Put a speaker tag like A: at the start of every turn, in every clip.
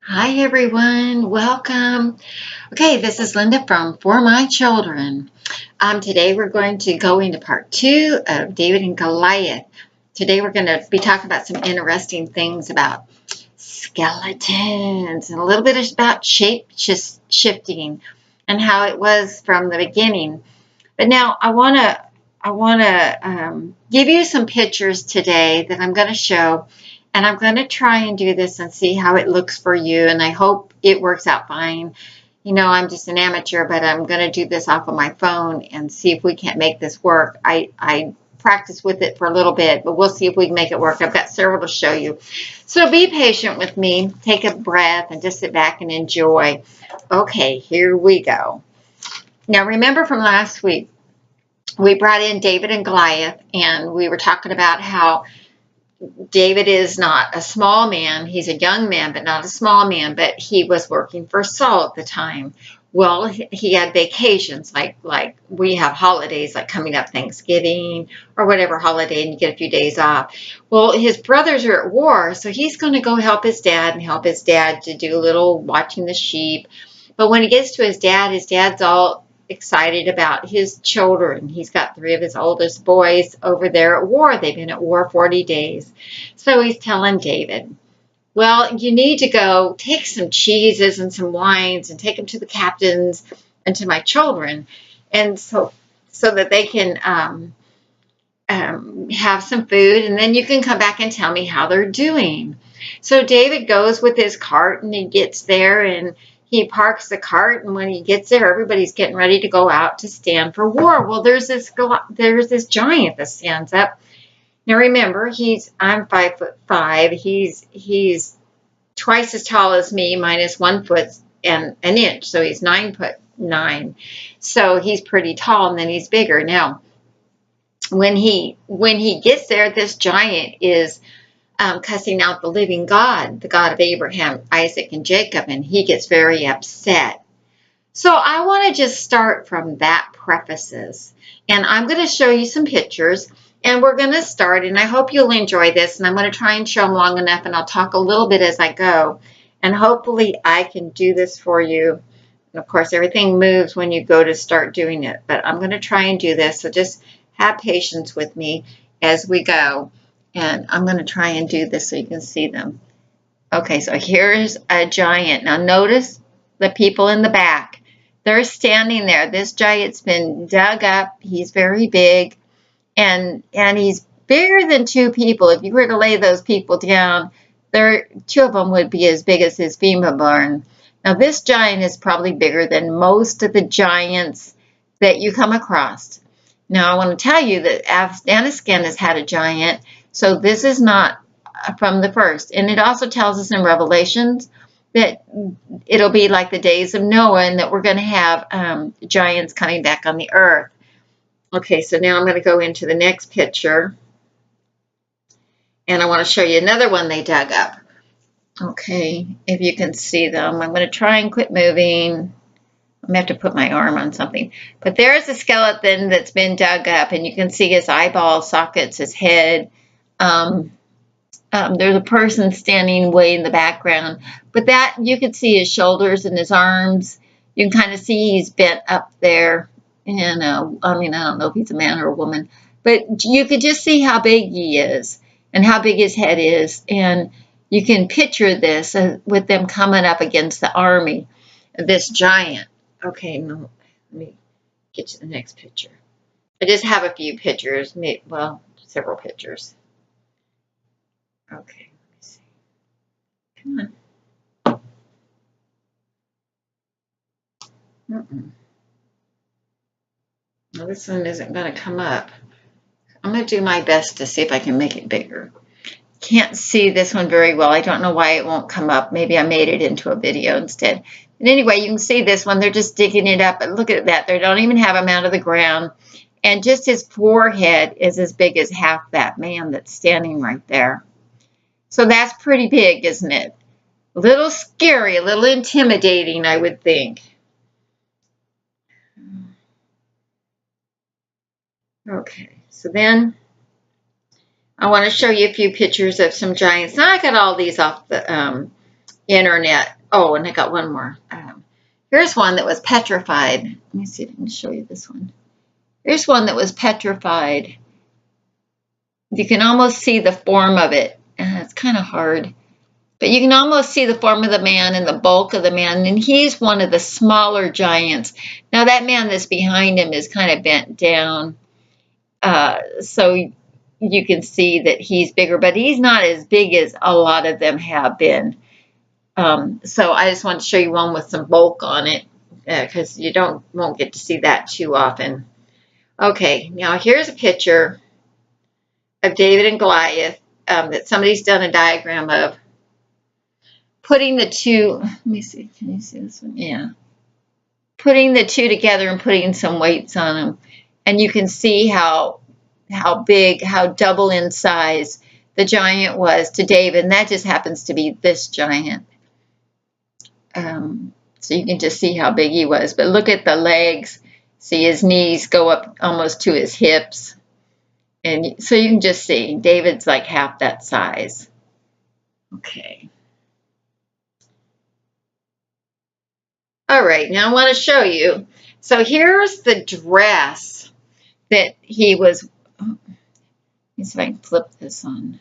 A: Hi everyone, welcome. Okay, this is Linda from For My Children. Today we're going to go into part 2 of David and Goliath. Today we're going to be talking about some interesting things about skeletons and a little bit about shape shifting and how it was from the beginning. But now I want to give you some pictures today that I'm going to show, and I'm going to try and do this and see how it looks for you, and I hope it works out fine. You know, I'm just an amateur, but I'm going to do this off of my phone and see if we can't make this work. I practiced with it for a little bit, but we'll see if we can make it work. I've got several to show you. So be patient with me. Take a breath and just sit back and enjoy. Okay, here we go. Now, remember from last week, we brought in David and Goliath, and we were talking about how David is not a small man. He's a young man, but not a small man, but he was working for Saul at the time. Well, he had vacations, like we have holidays, like coming up Thanksgiving or whatever holiday, and you get a few days off. Well, his brothers are at war, so he's going to go help his dad and help his dad to do a little watching the sheep. But when he gets to his dad's all excited about his children. He's got 3 of his oldest boys over there at war. They've been at war 40 days. So he's telling David, well, you need to go take some cheeses and some wines and take them to the captains and to my children, and so that they can have some food, and then you can come back and tell me how they're doing. So David goes with his cart, and he gets there, and he parks the cart, and when he gets there, everybody's getting ready to go out to stand for war. Well, there's this giant that stands up. Now remember, I'm 5'5". He's twice as tall as me, minus 1 foot and an inch, so he's 9'9". So he's pretty tall, and then he's bigger. Now, when he gets there, this giant is cussing out the living God, the God of Abraham, Isaac, and Jacob, and he gets very upset. So I want to just start from that prefaces, and I'm going to show you some pictures, and we're going to start, and I hope you'll enjoy this, and I'm going to try and show them long enough, and I'll talk a little bit as I go, and hopefully I can do this for you. And of course, everything moves when you go to start doing it, but I'm going to try and do this, so just have patience with me as we go. And I'm going to try and do this so you can see them. Okay, so here's a giant. Now notice the people in the back. They're standing there. This giant's been dug up. He's very big. And he's bigger than 2 people. If you were to lay those people down, 2 of them would be as big as his femur bone. Now this giant is probably bigger than most of the giants that you come across. Now I want to tell you that Afghanistan has had a giant. So this is not from the first. And it also tells us in Revelations that it'll be like the days of Noah, and that we're going to have giants coming back on the earth. Okay, so now I'm going to go into the next picture. And I want to show you another one they dug up. Okay, if you can see them. I'm going to try and quit moving. I'm going to have to put my arm on something. But there's a skeleton that's been dug up, and you can see his eyeball sockets, his head. There's a person standing way in the background, but that you can see his shoulders and his arms. You can kind of see he's bent up there, and I don't know if he's a man or a woman, but you could just see how big he is and how big his head is, and you can picture this with them coming up against the army of this giant. Okay, no, let me get to the next picture. I just have a few pictures, well, several pictures. Okay, let me see. Come on. Well, this one isn't going to come up. I'm going to do my best to see if I can make it bigger. Can't see this one very well. I don't know why it won't come up. Maybe I made it into a video instead. But anyway, you can see this one. They're just digging it up. But look at that. They don't even have him out of the ground. And just his forehead is as big as half that man that's standing right there. So that's pretty big, isn't it? A little scary, a little intimidating, I would think. Okay, so then I want to show you a few pictures of some giants. Now I got all these off the internet. Oh, and I got one more. Here's one that was petrified. Let me see if I can show you this one. Here's one that was petrified. You can almost see the form of it. It's kind of hard. But you can almost see the form of the man and the bulk of the man. And he's one of the smaller giants. Now, that man that's behind him is kind of bent down. So you can see that he's bigger. But he's not as big as a lot of them have been. So I just want to show you one with some bulk on it. Because you won't get to see that too often. Okay, now here's a picture of David and Goliath that somebody's done a diagram of. Putting the two, let me see, can you see this one? Yeah. Putting the two together and putting some weights on them. And you can see how big, how double in size the giant was to David. And that just happens to be this giant. So you can just see how big he was. But look at the legs. See his knees go up almost to his hips. And so you can just see David's like half that size. Okay. All right, now I want to show you. So here's the dress that he was. Let me see if I can flip this on.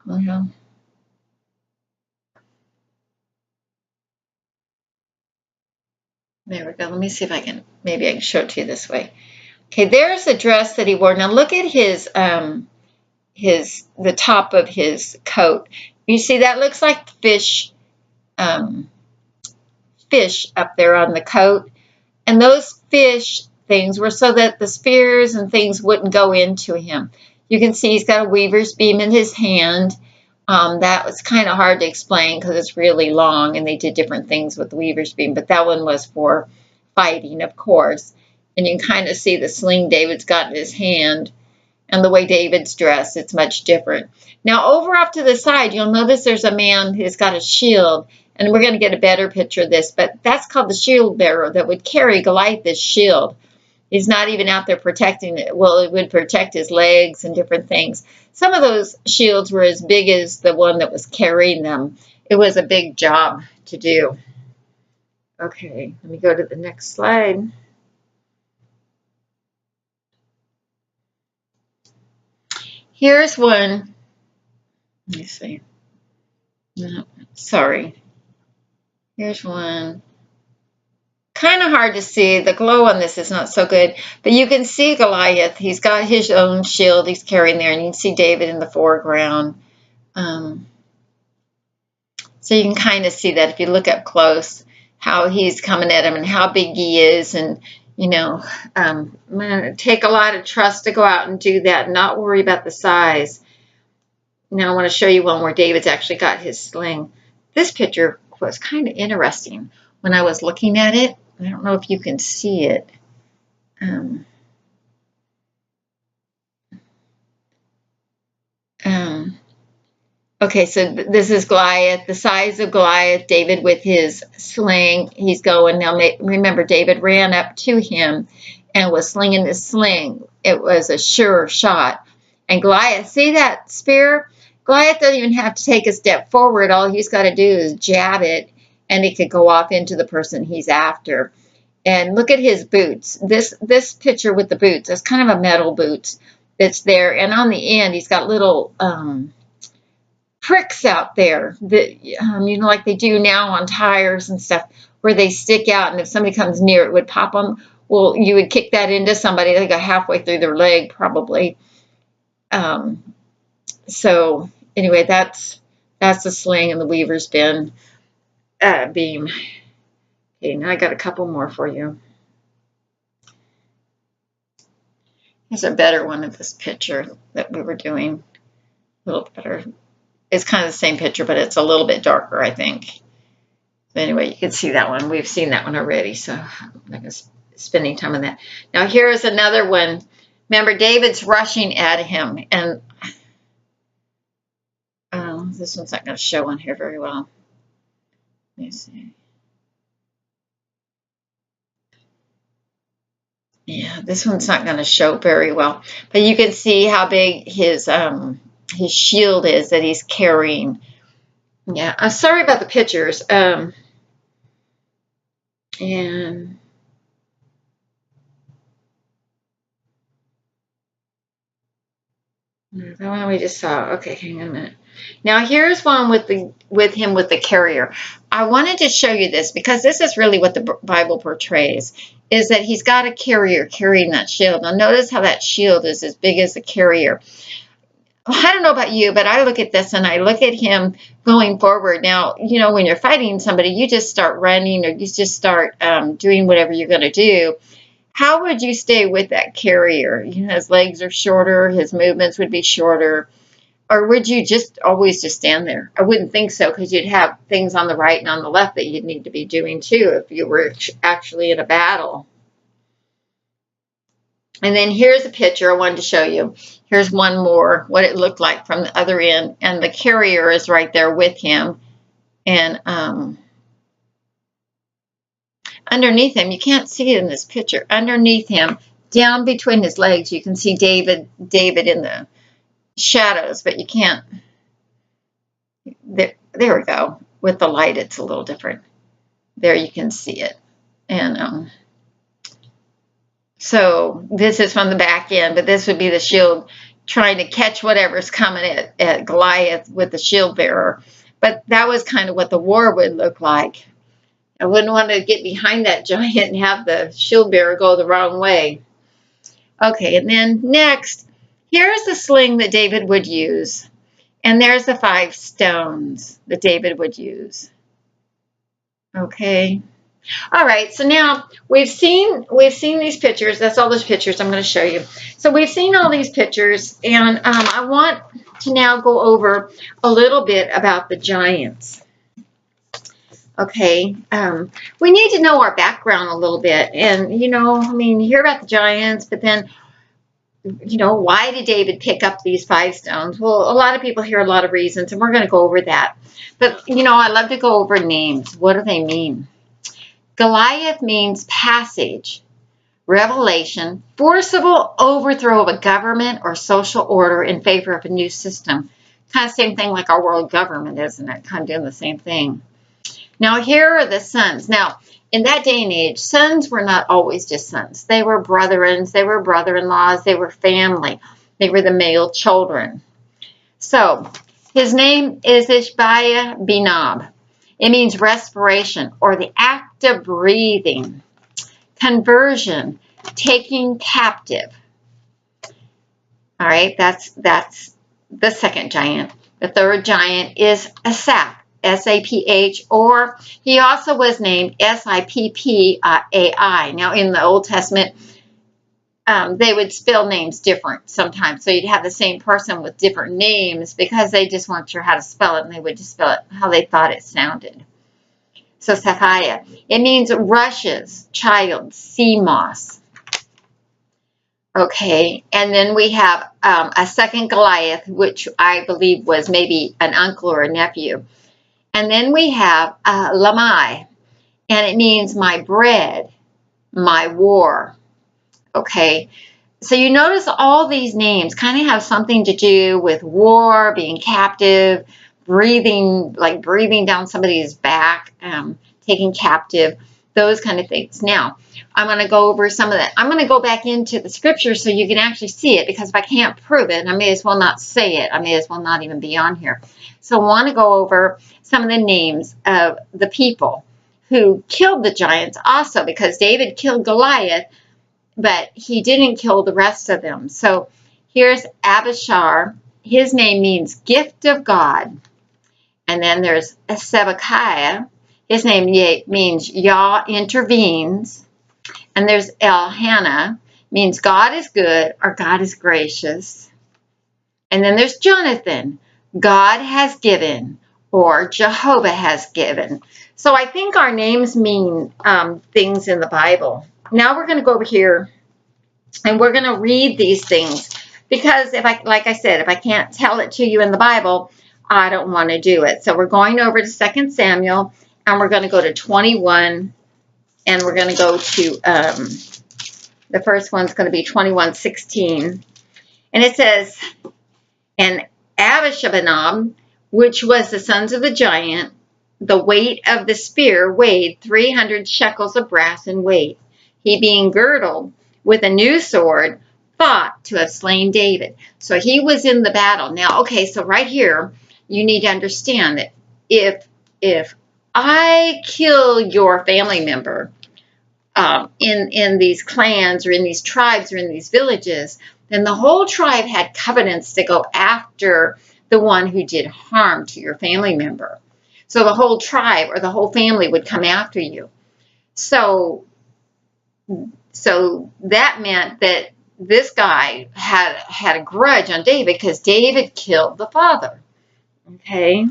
A: Well, there we go. Let me see if I can. Maybe I can show it to you this way. Okay, there's the dress that he wore. Now look at the top of his coat. You see that looks like fish up there on the coat. And those fish things were so that the spears and things wouldn't go into him. You can see he's got a weaver's beam in his hand. That was kind of hard to explain because it's really long and they did different things with the weaver's beam. But that one was for fighting, of course. And you can kind of see the sling David's got in his hand. And the way David's dressed, it's much different. Now, over off to the side, you'll notice there's a man who's got a shield. And we're going to get a better picture of this. But that's called the shield bearer that would carry Goliath's shield. He's not even out there protecting it. Well, it would protect his legs and different things. Some of those shields were as big as the one that was carrying them. It was a big job to do. Okay, let me go to the next slide. Here's one. Let me see. No, sorry. Here's one. Kind of hard to see. The glow on this is not so good. But you can see Goliath. He's got his own shield he's carrying there. And you can see David in the foreground. So you can kind of see that if you look up close, how he's coming at him and how big he is. And, you know, I'm going to take a lot of trust to go out and do that and not worry about the size. Now I want to show you one where David's actually got his sling. This picture was kind of interesting when I was looking at it. I don't know if you can see it. Okay, so this is Goliath, the size of Goliath, David with his sling. He's going. Now, remember, David ran up to him and was slinging his sling. It was a sure shot. And Goliath, see that spear? Goliath doesn't even have to take a step forward. All he's got to do is jab it, and it could go off into the person he's after. And look at his boots. This picture with the boots, it's kind of a metal boots that's there. And on the end, he's got little pricks out there that, you know, like they do now on tires and stuff, where they stick out. And if somebody comes near, it would pop them. Well, you would kick that into somebody. They go halfway through their leg, probably. So anyway, that's the sling and the weaver's beam. Okay, now I got a couple more for you. Here's a better one of this picture that we were doing. A little better. It's kind of the same picture, but it's a little bit darker, I think. But anyway, you can see that one. We've seen that one already, so I'm not going to spend any time on that. Now here's another one. Remember, David's rushing at him, and this one's not going to show on here very well. Let me see. Yeah, this one's not going to show very well. But you can see how big his his shield is that he's carrying. Yeah, I'm sorry about the pictures. And the one we just saw. Okay, hang on a minute. Now here's one with him with the carrier. I wanted to show you this because this is really what the Bible portrays, is that he's got a carrier carrying that shield. Now notice how that shield is as big as the carrier. I don't know about you, but I look at this and I look at him going forward. Now, you know, when you're fighting somebody, you just start running or you just start doing whatever you're going to do. How would you stay with that carrier? You know, his legs are shorter, his movements would be shorter. Or would you just always just stand there? I wouldn't think so, because you'd have things on the right and on the left that you'd need to be doing too if you were actually in a battle. And then here's a picture I wanted to show you. Here's one more, what it looked like from the other end. And the carrier is right there with him. And underneath him, you can't see it in this picture, underneath him, down between his legs, you can see David in the shadows, but you can't. There we go. With the light, it's a little different. There you can see it. And so this is from the back end, but this would be the shield trying to catch whatever's coming at Goliath with the shield bearer. But that was kind of what the war would look like. I wouldn't want to get behind that giant and have the shield bearer go the wrong way. Okay, and then next, here's the sling that David would use. And there's the 5 stones that David would use. Okay. All right, so now we've seen these pictures. That's all those pictures I'm going to show you. So we've seen all these pictures, and I want to now go over a little bit about the giants. Okay, we need to know our background a little bit, and you know, I mean, you hear about the giants, but then, you know, why did David pick up these 5 stones? Well, a lot of people hear a lot of reasons, and we're going to go over that. But you know, I love to go over names. What do they mean? Goliath means passage, revelation, forcible overthrow of a government or social order in favor of a new system. Kind of same thing like our world government, isn't it? Kind of doing the same thing. Now, here are the sons. Now, in that day and age, sons were not always just sons. They were brethrens, they were brother-in-laws, they were family. They were the male children. So, his name is Ishbiah Benob. It means respiration or the act of breathing, conversion, taking captive. All right, that's the second giant. The third giant is Asaph, S-A-P-H, or he also was named S-I-P-P-A-I. Now, in the Old Testament, they would spell names different sometimes. So you'd have the same person with different names because they just weren't sure how to spell it, and they would just spell it how they thought it sounded. So Sapphira, it means rushes, child, sea moss. Okay, and then we have a second Goliath, which I believe was maybe an uncle or a nephew. And then we have Lamai, and it means my bread, my war. Okay, so you notice all these names kind of have something to do with war, being captive, breathing, like breathing down somebody's back, taking captive, those kind of things. Now, I'm going to go over some of that. I'm going to go back into the scripture so you can actually see it, because if I can't prove it, I may as well not say it. I may as well not even be on here. So I want to go over some of the names of the people who killed the giants also, because David killed Goliath, but he didn't kill the rest of them. So here's Abishar. His name means gift of God. And then there's Zebekiah. His name means Yah intervenes. And there's Elkanah, means God is good or God is gracious. And then there's Jonathan, God has given or Jehovah has given. So I think our names mean things in the Bible. Now we're going to go over here and we're going to read these things, because like I said, if I can't tell it to you in the Bible, I don't want to do it. So we're going over to 2 Samuel, and we're going to go to 21, and we're going to go to, the first one's going to be 21:16. And it says, and Abishabanob, which was the sons of the giant, the weight of the spear weighed 300 shekels of brass in weight. He being girdled with a new sword, thought to have slain David. So he was in the battle. Now, okay, so right here, you need to understand that if I kill your family member in these clans or in these tribes or in these villages, then the whole tribe had covenants to go after the one who did harm to your family member. So the whole tribe or the whole family would come after you. So that meant that this guy had a grudge on David because David killed the father. Okay?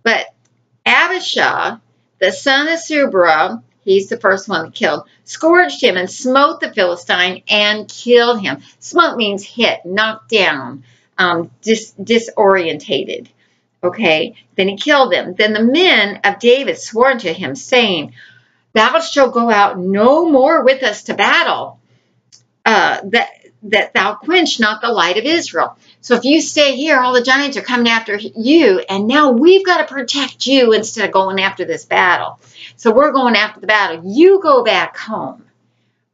A: But Abishai, the son of Subra, he's the first one that killed, scourged him and smote the Philistine and killed him. Smote means hit, knocked down, disorientated. Okay, then he killed him. Then the men of David swore unto him, saying, Thou shalt go out no more with us to battle, that thou quench not the light of Israel. So if you stay here, all the giants are coming after you, and now we've got to protect you instead of going after this battle. So we're going after the battle. You go back home.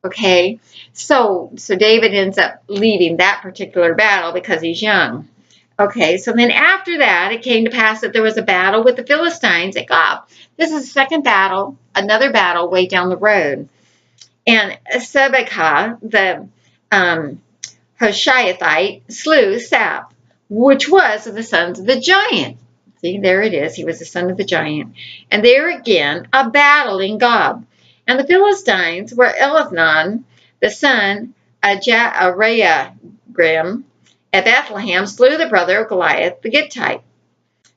A: Okay, so David ends up leaving that particular battle because he's young. Okay, so then after that, it came to pass that there was a battle with the Philistines at Gob. This is the second battle, another battle way down the road. And Sebekah, the Hoshathite, slew Sab, which was of the sons of the giant. See, there it is. He was the son of the giant. And there again, a battle in Gob. And the Philistines were Elhanan, the son of Jaaragrim, at Bethlehem, slew the brother of Goliath the Gittite,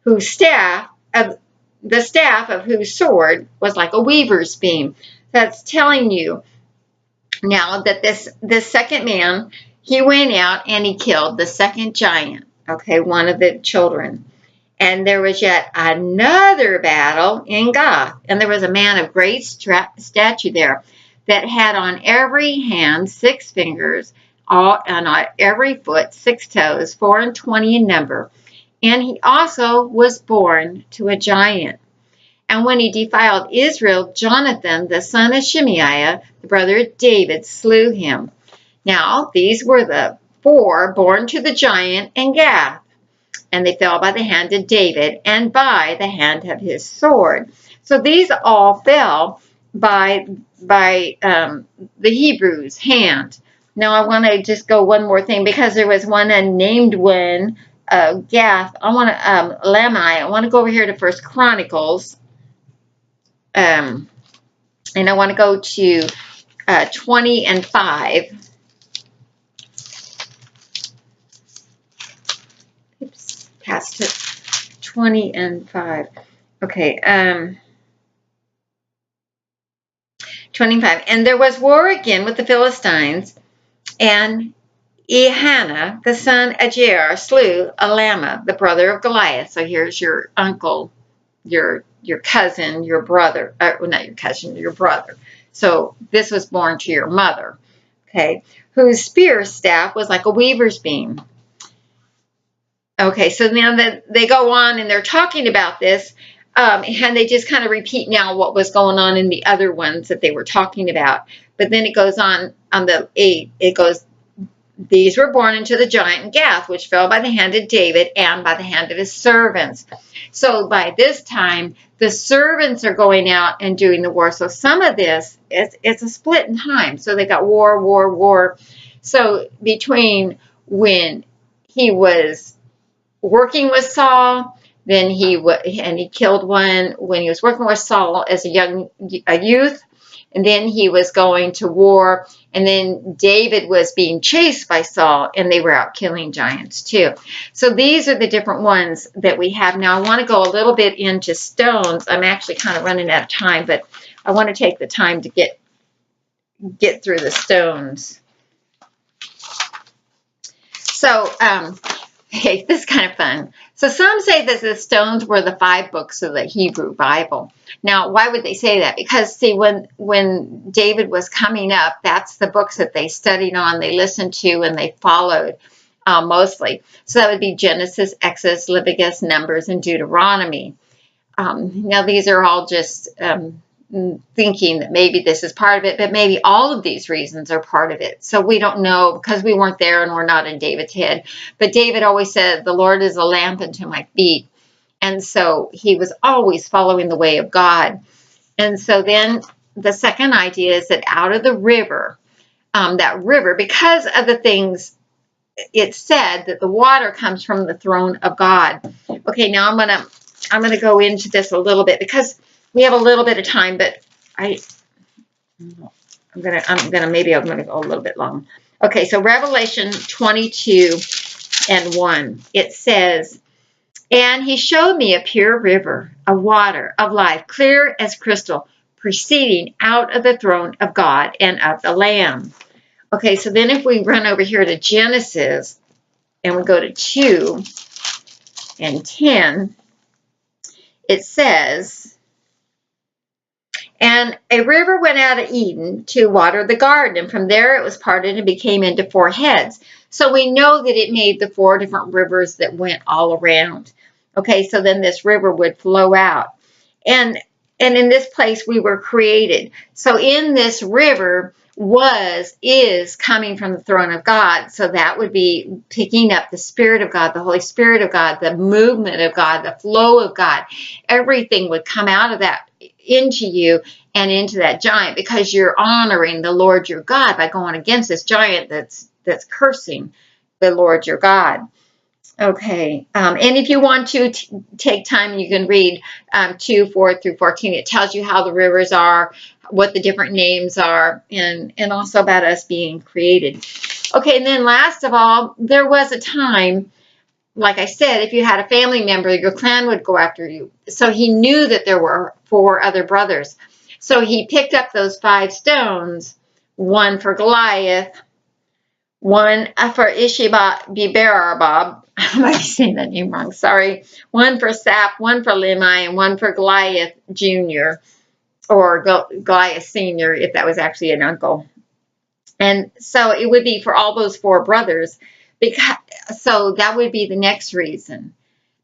A: the staff of whose sword was like a weaver's beam. That's telling you now that this second man, he went out and he killed the second giant, okay, one of the children. And there was yet another battle in Gath, and there was a man of great stature there that had on every hand 6 fingers, and on every foot 6 toes, 24 in number. And he also was born to a giant. And when he defiled Israel, Jonathan, the son of Shimeiah, the brother of David, slew him. Now, these were the 4 born to the giant in Gath. And they fell by the hand of David and by the hand of his sword. So these all fell by the Hebrews' hand. Now I want to just go one more thing because there was one unnamed one, Gath. I want to Lamai. I want to go over here to 1 Chronicles, and I want to go to 20 and 5. Oops, past it. 20 and 5. Okay. 25. And there was war again with the Philistines. And Elhanan, the son of Jair, slew Elamah, the brother of Goliath. So here's your uncle, your cousin, your brother. Well, not your cousin, your brother. So this was born to your mother, okay, whose spear staff was like a weaver's beam. Okay, so now that they go on and they're talking about this, and they just kind of repeat now what was going on in the other ones that they were talking about. But then it goes on the 8, it goes, these were born into the giant in Gath, which fell by the hand of David and by the hand of his servants. So by this time, the servants are going out and doing the war. So some of this, it's a split in time. So they got war. So between when he was working with Saul, then he killed one when he was working with Saul as a youth, and then he was going to war, and then David was being chased by Saul, and they were out killing giants too. So these are the different ones that we have. Now I want to go a little bit into stones. I'm actually kind of running out of time, but I want to take the time to get through the stones. So, okay, this is kind of fun. So some say that the stones were the 5 books of the Hebrew Bible. Now, why would they say that? Because, see, when David was coming up, that's the books that they studied on, they listened to, and they followed. mostly. So that would be Genesis, Exodus, Leviticus, Numbers, and Deuteronomy. Now, these are all just thinking that maybe this is part of it, but maybe all of these reasons are part of it. So we don't know because we weren't there and we're not in David's head. But David always said, the Lord is a lamp unto my feet. And so he was always following the way of God. And so then the second idea is that out of the river, that river, because of the things it said that the water comes from the throne of God. Okay, now I'm gonna go into this a little bit because we have a little bit of time, but I'm gonna go a little bit long. Okay, so Revelation 22:1, it says, and he showed me a pure river of water of life, clear as crystal, proceeding out of the throne of God and of the Lamb. Okay, so then if we run over here to Genesis and we go to 2:10, it says, and a river went out of Eden to water the garden, and from there it was parted and became into 4 heads. So we know that it made the 4 different rivers that went all around. Okay, so then this river would flow out. And in this place we were created. So in this river is coming from the throne of God. So that would be picking up the Spirit of God, the Holy Spirit of God, the movement of God, the flow of God. Everything would come out of that into you and into that giant, because you're honoring the Lord your God by going against this giant that's cursing the Lord your God. Okay, and if you want to take time, you can read 2:4-14. It tells you how the rivers are, what the different names are, and also about us being created. Okay, and then last of all, there was a time, like I said, if you had a family member, your clan would go after you. So he knew that there were 4 other brothers. So he picked up those 5 stones, one for Goliath, one for Ishibaberabab, I might be saying that name wrong, sorry. One for Sap, one for Limai, and one for Goliath Jr., or Goliath Sr., if that was actually an uncle. And so it would be for all those 4 brothers. So that would be the next reason,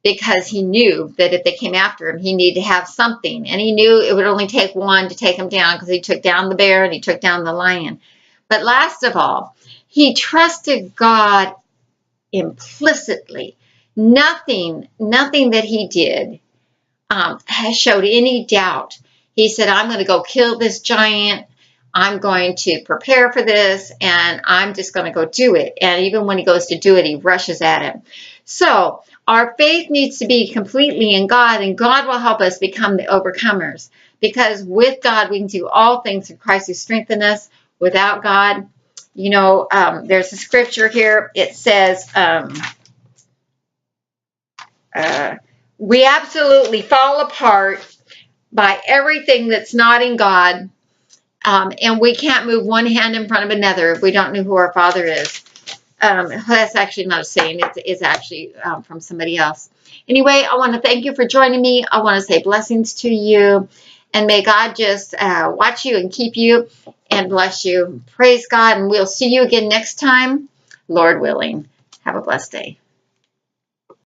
A: because he knew that if they came after him, he needed to have something. And he knew it would only take one to take him down, because he took down the bear and he took down the lion. But last of all, he trusted God implicitly. Nothing that he did has showed any doubt. He said, I'm going to go kill this giant. I'm going to prepare for this, and I'm just going to go do it. And even when he goes to do it, he rushes at him. So our faith needs to be completely in God, and God will help us become the overcomers. Because with God, we can do all things through Christ who strengthens us. Without God, there's a scripture here. It says, we absolutely fall apart by everything that's not in God. And we can't move one hand in front of another if we don't know who our Father is. That's actually not a saying. It's actually from somebody else. Anyway, I want to thank you for joining me. I want to say blessings to you. And may God just watch you and keep you and bless you. Praise God. And we'll see you again next time, Lord willing. Have a blessed day.